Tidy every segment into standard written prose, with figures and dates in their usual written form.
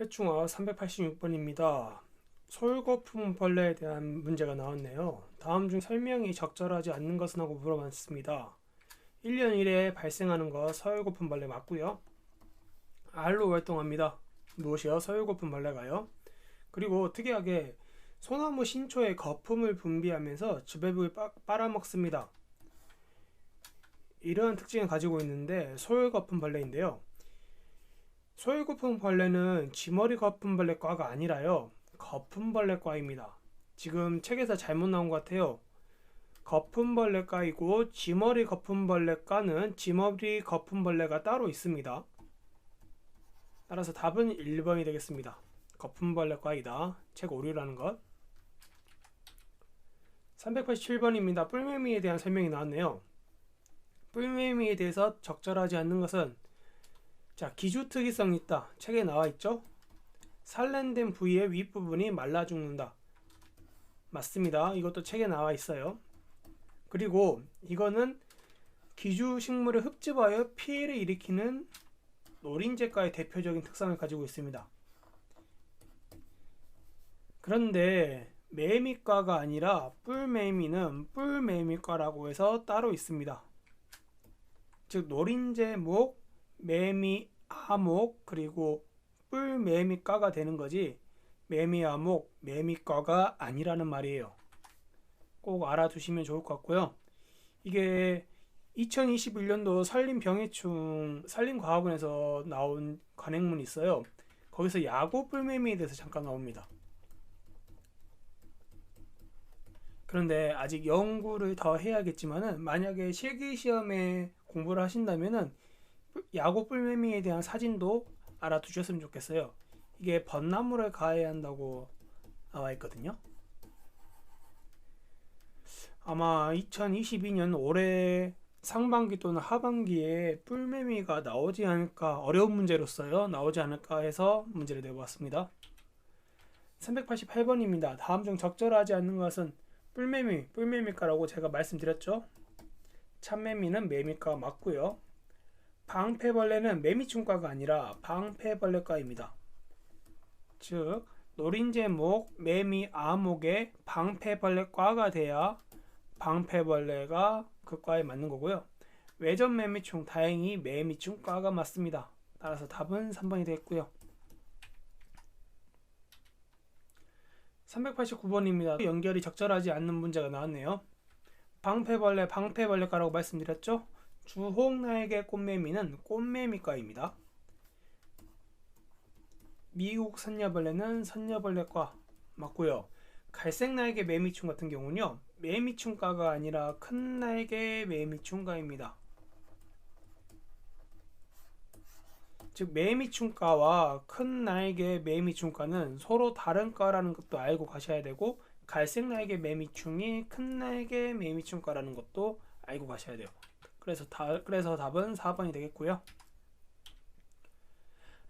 해충화 386번입니다. 소유거품 벌레에 대한 문제가 나왔네요. 다음 중 설명이 적절하지 않는 것은 하고 물어봤습니다. 1년 1회 발생하는 것 서유거품 벌레 맞고요. 알로 활동합니다. 무엇이요? 서유거품 벌레가요. 그리고 특이하게 소나무 신초에 거품을 분비하면서 주배부를 빨아먹습니다. 이러한 특징을 가지고 있는데 소유거품 벌레인데요. 소유거품 벌레는 쥐머리 거품벌레과가 아니라요, 거품벌레과입니다. 지금 책에서 잘못 나온 것 같아요. 거품벌레과이고 쥐머리 거품벌레과는 쥐머리 거품벌레가 따로 있습니다. 따라서 답은 1번이 되겠습니다. 거품벌레과이다. 책 오류라는 것. 387번입니다. 뿔매미에 대한 설명이 나왔네요. 뿔매미에 대해서 적절하지 않는 것은 기주특이성이 있다. 책에 나와 있죠? 산란된 부위의 윗부분이 말라 죽는다. 맞습니다. 이것도 책에 나와 있어요. 그리고 이거는 기주식물을 흡집하여 피해를 일으키는 노린재과의 대표적인 특성을 가지고 있습니다. 그런데 매미과가 아니라 뿔매미는 뿔매미과라고 해서 따로 있습니다. 즉 노린재목, 매미, 아목, 그리고 뿔매미과가 되는 거지 매미, 아목, 매미과가 아니라는 말이에요. 꼭 알아두시면 좋을 것 같고요. 이게 2021년도 산림병해충 산림과학원에서 나온 관행문이 있어요. 거기서 야구 뿔매미에 대해서 잠깐 나옵니다. 그런데 아직 연구를 더 해야겠지만은 만약에 실기시험에 공부를 하신다면은 야구 뿔매미에 대한 사진도 알아두셨으면 좋겠어요. 이게 벚나무를 가해야 한다고 나와 있거든요. 아마 2022년 올해 상반기 또는 하반기에 뿔매미가 나오지 않을까, 어려운 문제로서요 나오지 않을까 해서 문제를 내보았습니다. 388번입니다. 다음 중 적절하지 않는 것은 뿔매미과라고 제가 말씀드렸죠. 참매미는 매미과가 맞고요. 방패벌레는 매미충과가 아니라 방패벌레과입니다. 즉 노린재목, 매미, 아목의 방패벌레과가 돼야 방패벌레가 그 과에 맞는 거고요. 외전매미충, 다행히 매미충과가 맞습니다. 따라서 답은 3번이 되겠고요. 389번입니다. 연결이 적절하지 않는 문제가 나왔네요. 방패벌레과라고 말씀드렸죠. 주홍날개 꽃매미는 꽃매미과입니다. 미국 선녀벌레는 선녀벌레과 맞고요. 갈색날개 매미충 같은 경우는요, 매미충과가 아니라 큰날개 매미충과입니다. 즉 매미충과와 큰날개 매미충과는 서로 다른 과라는 것도 알고 가셔야 되고, 갈색날개 매미충이 큰날개 매미충과라는 것도 알고 가셔야 돼요. 그래서 답은 4번이 되겠고요.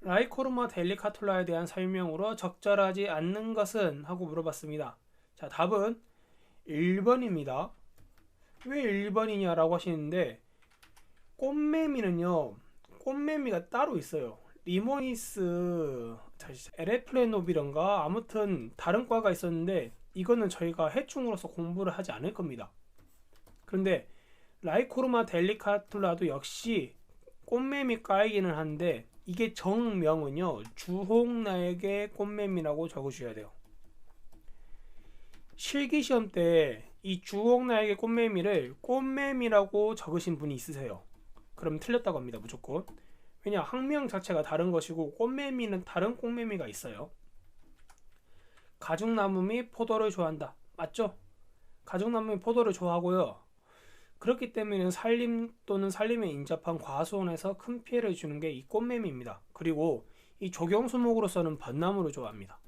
라이코르마 델리카툴라에 대한 설명으로 적절하지 않는 것은 하고 물어봤습니다. 자, 답은 1번입니다. 왜 1번이냐 라고 하시는데, 꽃매미는요, 꽃매미가 따로 있어요. 리모니스 에레플레노비런가 아무튼 다른 과가 있었는데 이거는 저희가 해충으로서 공부를 하지 않을 겁니다. 그런데 라이코르마 델리카툴라도 역시 꽃매미과이기는 한데 이게 정명은요, 주홍날개 꽃매미라고 적으셔야 돼요. 실기시험 때 이 주홍날개 꽃매미를 꽃매미라고 적으신 분이 있으세요. 그럼 틀렸다고 합니다. 무조건. 왜냐, 학명 자체가 다른 것이고 꽃매미는 다른 꽃매미가 있어요. 가죽나무 및 포도를 좋아한다. 맞죠? 가죽나무 및 포도를 좋아하고요. 그렇기 때문에 산림 또는 산림에 인접한 과수원에서 큰 피해를 주는 게 이 꽃매미입니다. 그리고 이 조경수목으로서는 벚나무를 좋아합니다.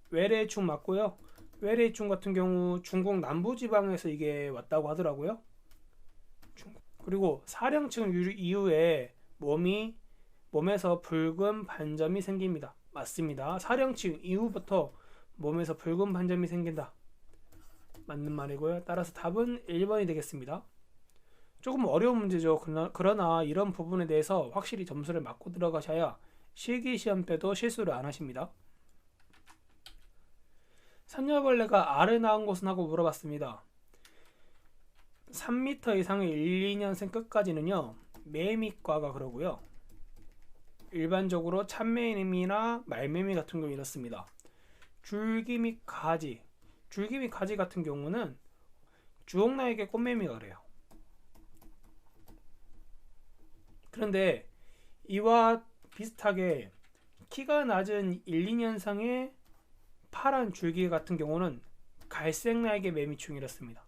외래해충 맞고요. 외래해충 같은 경우 중국 남부지방에서 이게 왔다고 하더라고요. 그리고 사령증 이후에 몸에서 붉은 반점이 생깁니다. 맞습니다. 사령증 이후부터 몸에서 붉은 반점이 생긴다. 맞는 말이고요. 따라서 답은 1번이 되겠습니다. 조금 어려운 문제죠. 그러나 이런 부분에 대해서 확실히 점수를 맞고 들어가셔야 실기시험 때도 실수를 안 하십니다. 산녀벌레가 알을 낳은 곳은 하고 물어봤습니다. 3m 이상의 1, 2년생 끝까지는요 매미과가 그러고요. 일반적으로 참매미나 말매미 같은 경우 이렇습니다. 줄기 및 가지 같은 경우는 주옥나에게 꽃매미가 그래요. 그런데 이와 비슷하게 키가 낮은 1, 2년생의 파란 줄기 같은 경우는 갈색나에게 매미충 이렇습니다.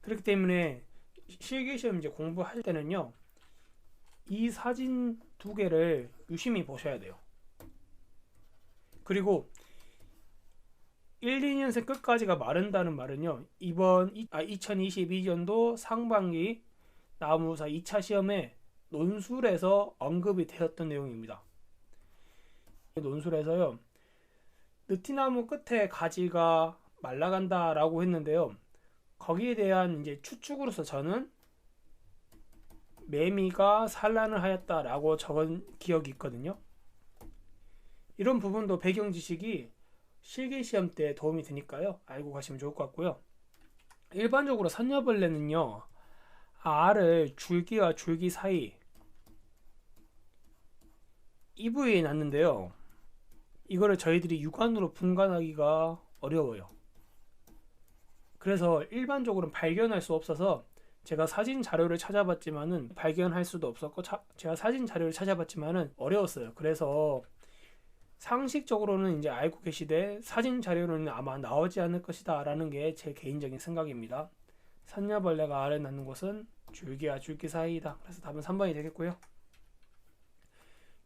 그렇기 때문에 실기시험 이제 공부할 때는요 이 사진 두 개를 유심히 보셔야 돼요. 그리고 1, 2년생 끝까지가 마른다는 말은요 2022년도 상반기 나무사 2차 시험에 논술에서 언급이 되었던 내용입니다. 논술에서요 느티나무 끝에 가지가 말라간다 라고 했는데요 거기에 대한 이제 추측으로서 저는 매미가 산란을 하였다 라고 적은 기억이 있거든요. 이런 부분도 배경 지식이 실기시험 때 도움이 되니까요 알고 가시면 좋을 것 같고요. 일반적으로 산녀벌레는요 알을 줄기와 줄기 사이 이 부위에 낳는데요 이거를 저희들이 육안으로 분간하기가 어려워요. 그래서 일반적으로는 발견할 수 없어서 제가 사진 자료를 찾아봤지만은 발견할 수도 없었고 제가 사진 자료를 찾아봤지만은 어려웠어요. 그래서 상식적으로는 이제 알고 계시되 사진 자료로는 아마 나오지 않을 것이다 라는 게 제 개인적인 생각입니다. 산녀벌레가 알을 낳는 곳은 줄기와 줄기 사이이다. 그래서 답은 3번이 되겠고요.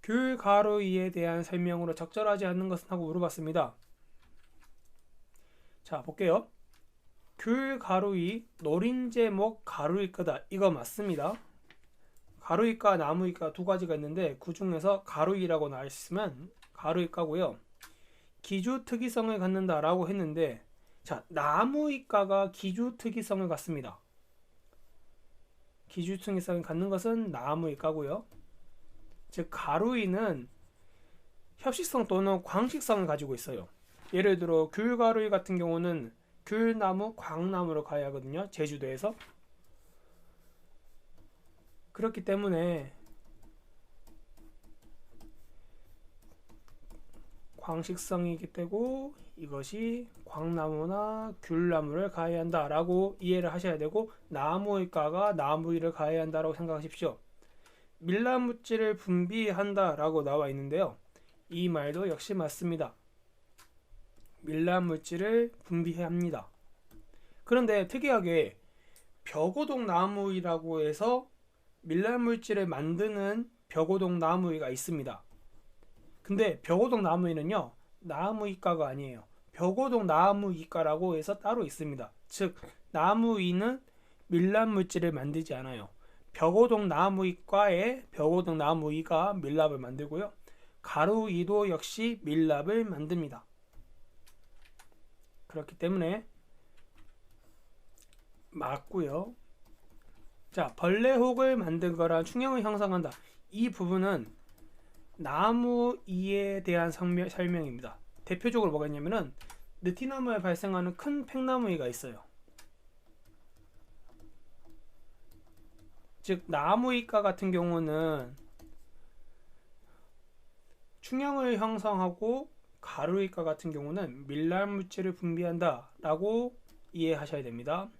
귤 가루이에 대한 설명으로 적절하지 않는 것은 하고 물어봤습니다. 자 볼게요. 귤 가루이 노린재목 가루이 거다. 이거 맞습니다. 가루이과 나무이과 두 가지가 있는데 그 중에서 가루이라고 나와 있으면 가루이과고요. 기주 특이성을 갖는다 라고 했는데 자 나무이과가 기주 특이성을 갖습니다. 기주 특이성을 갖는 것은 나무이과고요. 즉 가루이는 협식성 또는 광식성을 가지고 있어요. 예를 들어 귤가루이 같은 경우는 귤나무, 광나무로 가야 하거든요. 제주도에서. 그렇기 때문에 광식성이기 때문에 이것이 광나무나 귤나무를 가해야 한다 라고 이해를 하셔야 되고 나무의과가 나무위를 가해야 한다고 생각하십시오. 밀라무질을 분비한다 라고 나와 있는데요. 이 말도 역시 맞습니다. 밀라물질을 분비합니다. 그런데 특이하게 벽오동 나무위라고 해서 밀라물질을 만드는 벽오동 나무위가 있습니다. 근데 벽오동 나무위는요 나무이과가 아니에요. 벽오동 나무이과라고 해서 따로 있습니다. 즉 나무위는 밀랍물질을 만들지 않아요. 벽오동 나무이과의 벽오동 나무위가 밀랍을 만들고요. 가루위도 역시 밀랍을 만듭니다. 그렇기 때문에 맞고요. 자, 벌레혹을 만들거나 충형을 형성한다. 이 부분은 나무이에 대한 설명입니다. 대표적으로 뭐가 있냐면은 느티나무에 발생하는 큰 팽나무이가 있어요. 즉 나무이과 같은 경우는 충형을 형성하고 가루이과 같은 경우는 밀랍물질을 분비한다 라고 이해하셔야 됩니다.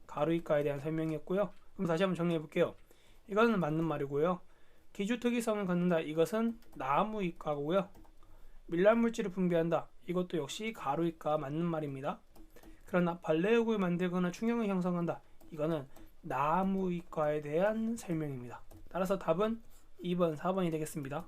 가루이과에 대한 설명이었고요. 그럼 다시 한번 정리해 볼게요. 이것은 맞는 말이고요. 기주특이성을 갖는다. 이것은 나무이과고요. 밀랍물질을 분비한다. 이것도 역시 가루이과 맞는 말입니다. 그러나 벌레혹을 만들거나 충형을 형성한다. 이거는 나무이과에 대한 설명입니다. 따라서 답은 2번, 4번이 되겠습니다.